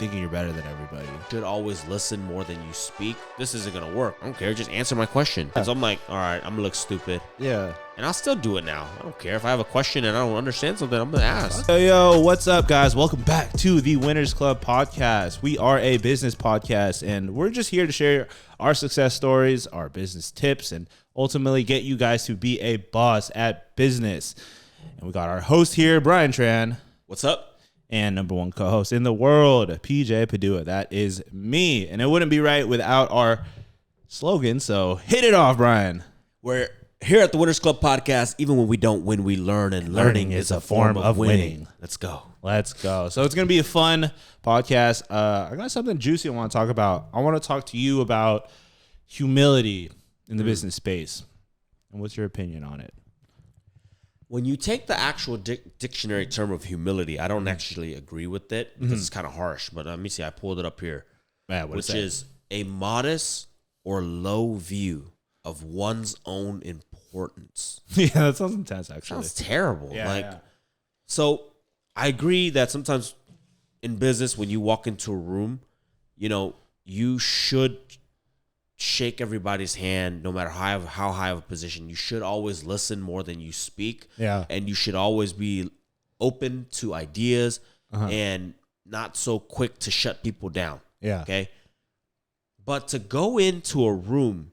thinking you're better than everybody. Should always listen more than you speak. This isn't gonna work. I don't care. Just answer my question. Because I'm like, all right, I'm gonna look stupid. Yeah. And I'll still do it now. I don't care. If I have a question and I don't understand something, I'm gonna ask. Yo, what's up, guys? Welcome back to the Winners Club podcast. We are a business podcast, and we're just here to share our success stories, our business tips, and ultimately get you guys to be a boss at business. And we got our host here, Brian Tran. What's up? And number one co-host in the world, PJ Padua. That is me. And it wouldn't be right without our slogan. So hit it off, Brian. We're here at the Winners Club podcast. Even when we don't win, we learn. And learning is a form of winning. Let's go. Let's go. So it's going to be a fun podcast. I got something juicy I want to talk about. I want to talk to you about humility in the business space. And what's your opinion on it? When you take the actual dictionary term of humility, I don't actually agree with it because it's kind of harsh. But let me see. I pulled it up here, which is a modest or low view of one's own importance. Yeah, that sounds intense, actually. Sounds terrible. Yeah. So I agree that sometimes in business, when you walk into a room, you should shake everybody's hand, no matter how high of a position. You should always listen more than you speak. Yeah. And you should always be open to ideas and not so quick to shut people down. Yeah. Okay. But to go into a room,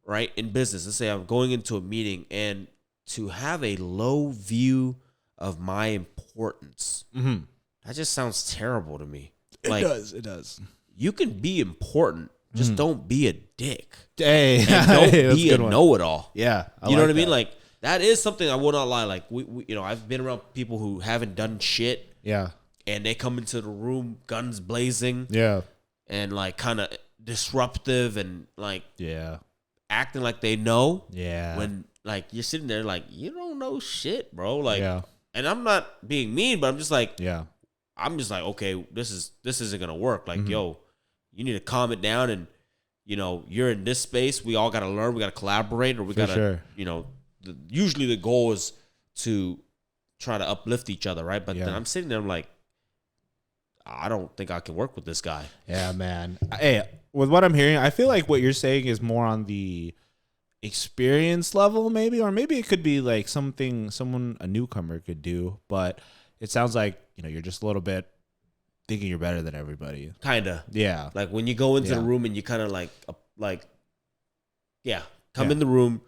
right, in business, let's say I'm going into a meeting, and to have a low view of my importance, that just sounds terrible to me. It does. You can be important. Just don't be a dick. Hey, and don't be a know-it-all. Yeah, you know what I mean? Like, that is something I will not lie. Like, we I've been around people who haven't done shit. Yeah. And they come into the room, guns blazing. Yeah. And like kind of disruptive and like acting like they know. Yeah. When like you're sitting there like you don't know shit, bro. Like, and I'm not being mean, but I'm just like, I'm just like, okay, this isn't gonna work. Like, yo, you need to calm it down, and you're in this space. We all got to learn. We got to collaborate, or we got to, usually the goal is to try to uplift each other, right? But then I'm sitting there, I'm like, I don't think I can work with this guy. Yeah, man. Hey, with what I'm hearing, I feel like what you're saying is more on the experience level, maybe, or maybe it could be like someone a newcomer could do. But it sounds like you're just a little bit thinking you're better than everybody. Kinda. Yeah. Like when you go into the room and you kind of come in the room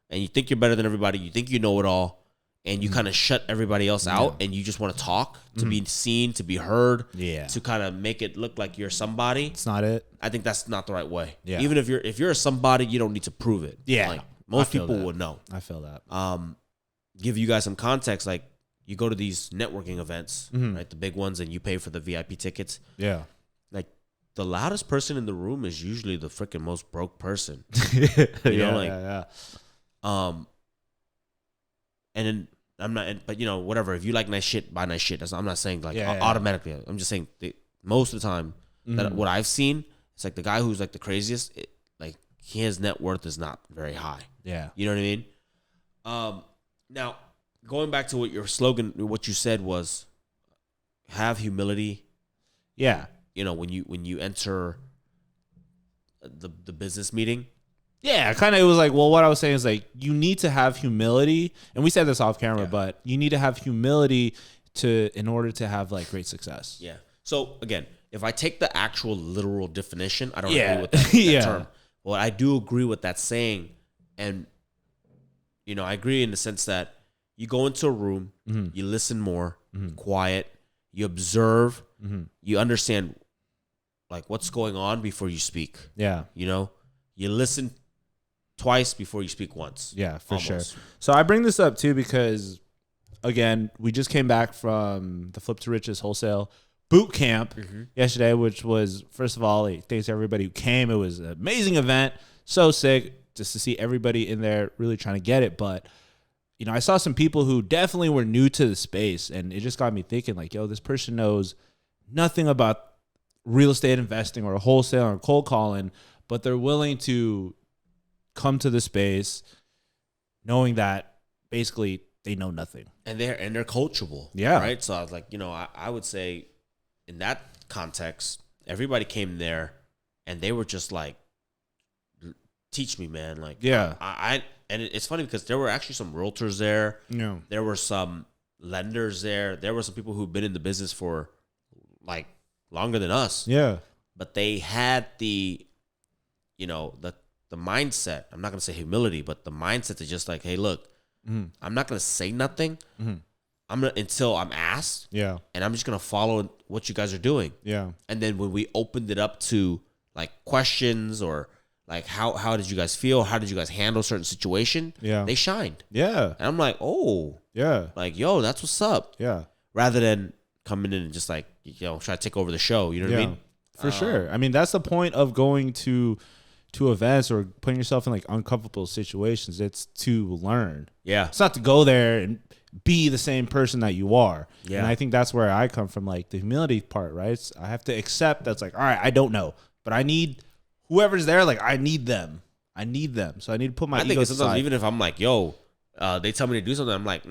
and you think you're better than everybody. You think you know it all, and you kind of shut everybody else out, and you just want to talk, to be seen, to be heard, to kind of make it look like you're somebody. It's not it. I think that's not the right way. Yeah. Even if you're a somebody, you don't need to prove it. Yeah. Like most people would know. I feel that. Give you guys some context. Like, you go to these networking events, right? The big ones, and you pay for the VIP tickets. Yeah. Like, the loudest person in the room is usually the freaking most broke person. And then I'm not, but whatever. If you like nice shit, buy nice shit. I'm not saying like automatically. I'm just saying most of the time that what I've seen, it's like the guy who's like the craziest, like his net worth is not very high. Yeah. You know what I mean? Now, going back to what your slogan, what you said was, have humility. Yeah. When you enter the business meeting. Yeah, kind of. It was like, well, what I was saying is like, you need to have humility, and we said this off camera, but you need to have humility in order to have like great success. Yeah. So again, if I take the actual literal definition, I don't agree with that term. Well, I do agree with that saying, and I agree in the sense that you go into a room, you listen more, quiet, you observe, you understand like what's going on before you speak. Yeah. You listen twice before you speak once. Yeah, for sure. So I bring this up too because, again, we just came back from the Flip to Riches Wholesale boot camp yesterday, which was, first of all, thanks to everybody who came. It was an amazing event. So sick just to see everybody in there really trying to get it. But I saw some people who definitely were new to the space, and it just got me thinking like, yo, this person knows nothing about real estate investing or wholesale or cold calling, but they're willing to come to the space knowing that basically they know nothing. And they're coachable. Yeah. Right. So I was like, I would say in that context, everybody came there and they were just like, teach me, man. Like, and it's funny because there were actually some realtors there. Yeah. There were some lenders there. There were some people who've been in the business for like longer than us. Yeah. But they had the mindset. I'm not going to say humility, but the mindset to just like, hey, look, I'm not going to say nothing. Until I'm asked. Yeah. And I'm just going to follow what you guys are doing. Yeah. And then when we opened it up to like questions or like how did you guys feel? How did you guys handle a certain situation? Yeah. They shined. Yeah. And I'm like, oh. Yeah. Like, yo, that's what's up. Yeah. Rather than coming in and just like, try to take over the show. You know what I mean? For sure. I mean, that's the point of going to events or putting yourself in like uncomfortable situations. It's to learn. Yeah. It's not to go there and be the same person that you are. Yeah. And I think that's where I come from, like the humility part, right? I have to accept that's like, all right, I don't know, but I need whoever's there. Like, I need them. So I need to put my ego aside. Sometimes even if I'm like, yo, they tell me to do something, I'm like,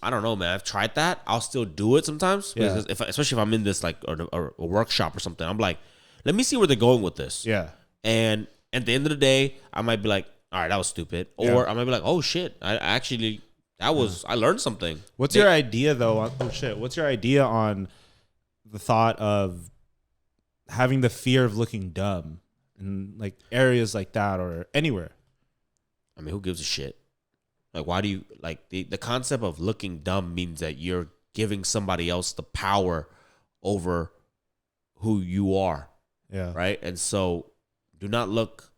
I don't know, man. I've tried that. I'll still do it sometimes. Yeah. Especially if I'm in this like a workshop or something. I'm like, let me see where they're going with this. Yeah. And at the end of the day, I might be like, all right, that was stupid. Or I might be like, oh shit, I learned something. What's your idea though? What's your idea on the thought of having the fear of looking dumb in like areas like that or anywhere? I mean, who gives a shit? Like, why do you like the concept of looking dumb means that you're giving somebody else the power over who you are. Yeah. Right. And so do not look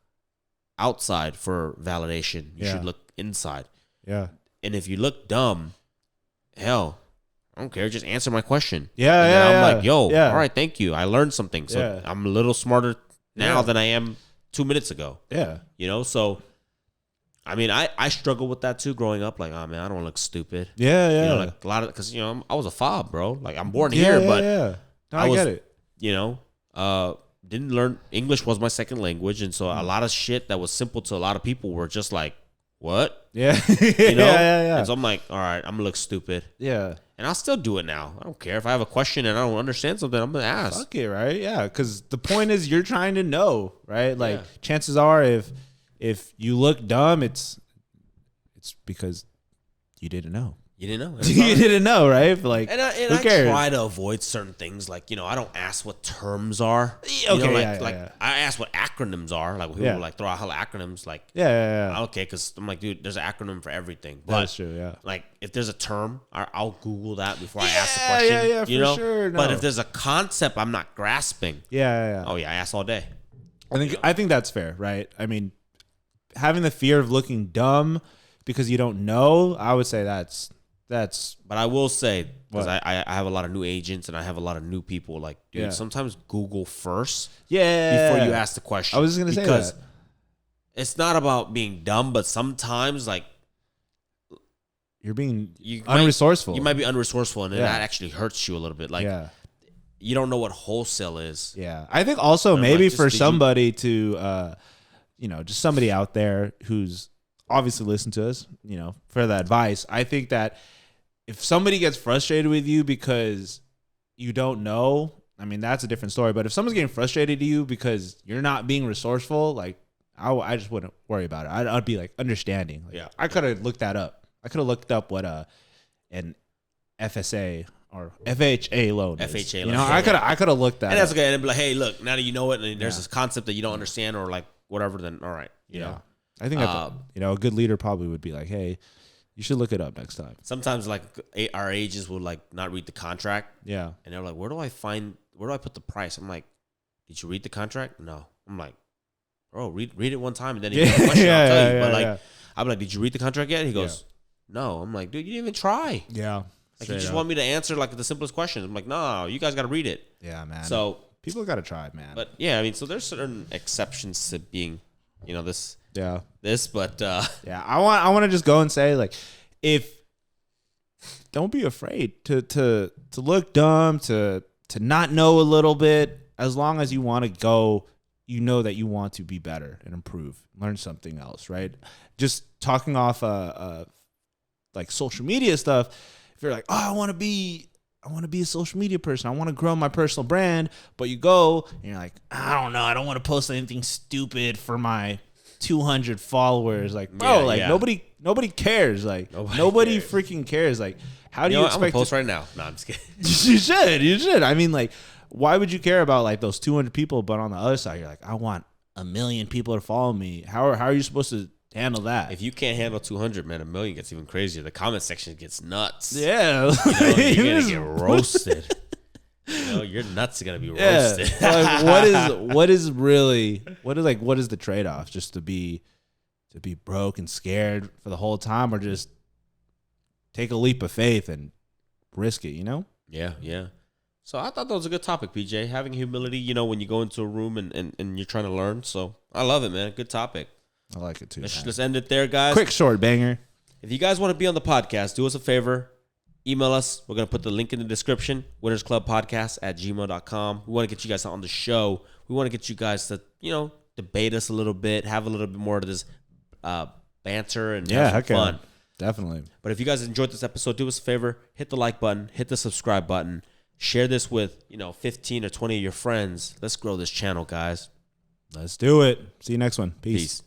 outside for validation. You should look inside. Yeah. And if you look dumb, hell, I don't care. Just answer my question. Yeah. And Yeah. I'm like, yo, all right, thank you. I learned something. So I'm a little smarter now than I am 2 minutes ago. Yeah. So I mean, I struggle with that too growing up. Like, oh man, I don't look stupid. Yeah. Yeah. Like a lot of, because I was a fob, bro. Like I'm born here, but No, I get it. Didn't learn English was my second language, and so a lot of shit that was simple to a lot of people were just like, what? Yeah. Yeah. And so I'm like, all right, I'm gonna look stupid. Yeah. And I'll still do it now. I don't care if I have a question and I don't understand something. I'm gonna ask. Fuck it, right? Yeah, because the point is you're trying to know, right? Like chances are, if you look dumb, it's because you didn't know. You didn't know. You didn't know, right? But like, and I try to avoid certain things. Like, I don't ask what terms are. I ask what acronyms are. Like, people like throw out hella acronyms. Like, okay, because I'm like, dude, there's an acronym for everything. But, that's true, yeah. Like, if there's a term, I'll Google that before I ask the question. Yeah, for sure. No. But if there's a concept I'm not grasping. Yeah. Oh, yeah, I ask all day. I think that's fair, right? I mean, having the fear of looking dumb because you don't know, I would say that's. But I will say, because I have a lot of new agents and I have a lot of new people, like, dude, sometimes Google first before you ask the question. I was just going to say that. Because it's not about being dumb, but sometimes, like, you're being unresourceful. You might be unresourceful, and that actually hurts you a little bit. Like, you don't know what wholesale is. Yeah. I think also maybe for somebody to, just somebody out there who's obviously listened to us, for the advice, I think that if somebody gets frustrated with you because you don't know, I mean, that's a different story. But if someone's getting frustrated to you because you're not being resourceful, like, I just wouldn't worry about it. I'd be like understanding. Like, I could have looked that up. I could have looked up what an FSA or FHA loan is. FHA loan. I could have looked that up. And that's okay. And be like, hey, look, now that you know it, and there's this concept that you don't understand or like whatever, then all right. You know. I think a good leader probably would be like, hey, you should look it up next time. Sometimes like our agents will like not read the contract. Yeah. And they're like, where do I put the price? I'm like, did you read the contract? No. I'm like, bro, read it one time and then if you have a question, I'll tell you. But I'm like, did you read the contract yet? He goes, no. I'm like, dude, you didn't even try. Yeah. Like, you just want me to answer like the simplest questions. I'm like, no, you guys got to read it. Yeah, man. So people got to try, man. But yeah, I mean, so there's certain exceptions to being, this. Yeah. But yeah, I want to just go and say, like, don't be afraid to look dumb, to not know a little bit, as long as you want to go, that you want to be better and improve, learn something else, right? Just talking off like social media stuff, if you're like, oh, I want to be I want to be a social media person. I want to grow my personal brand. But you go and you're like, I don't know. I don't want to post anything stupid for my 200 followers. Like, bro, nobody cares. Like, nobody freaking cares. Like, how do you expect? I'm gonna post right now. No, I'm just kidding. You should. I mean, like, why would you care about like those 200 people? But on the other side, you're like, I want 1 million people to follow me. How are you supposed to handle that? If you can't handle 200, man, 1 million gets even crazier. The comment section gets nuts. Yeah, you're gonna get roasted. Your nuts are gonna be roasted. Like, what is the trade off? Just to be broke and scared for the whole time, or just take a leap of faith and risk it? Yeah. So I thought that was a good topic, PJ. Having humility, when you go into a room and you're trying to learn. So I love it, man. Good topic. I like it too. Let's end it there, guys. Quick, short banger. If you guys want to be on the podcast, do us a favor. Email us. We're going to put the link in the description. winnersclubpodcast@gmail.com. We want to get you guys on the show. We want to get you guys to, debate us a little bit, have a little bit more of this banter and have some fun. Definitely. But if you guys enjoyed this episode, do us a favor. Hit the like button. Hit the subscribe button. Share this with, 15 or 20 of your friends. Let's grow this channel, guys. Let's do it. See you next one. Peace.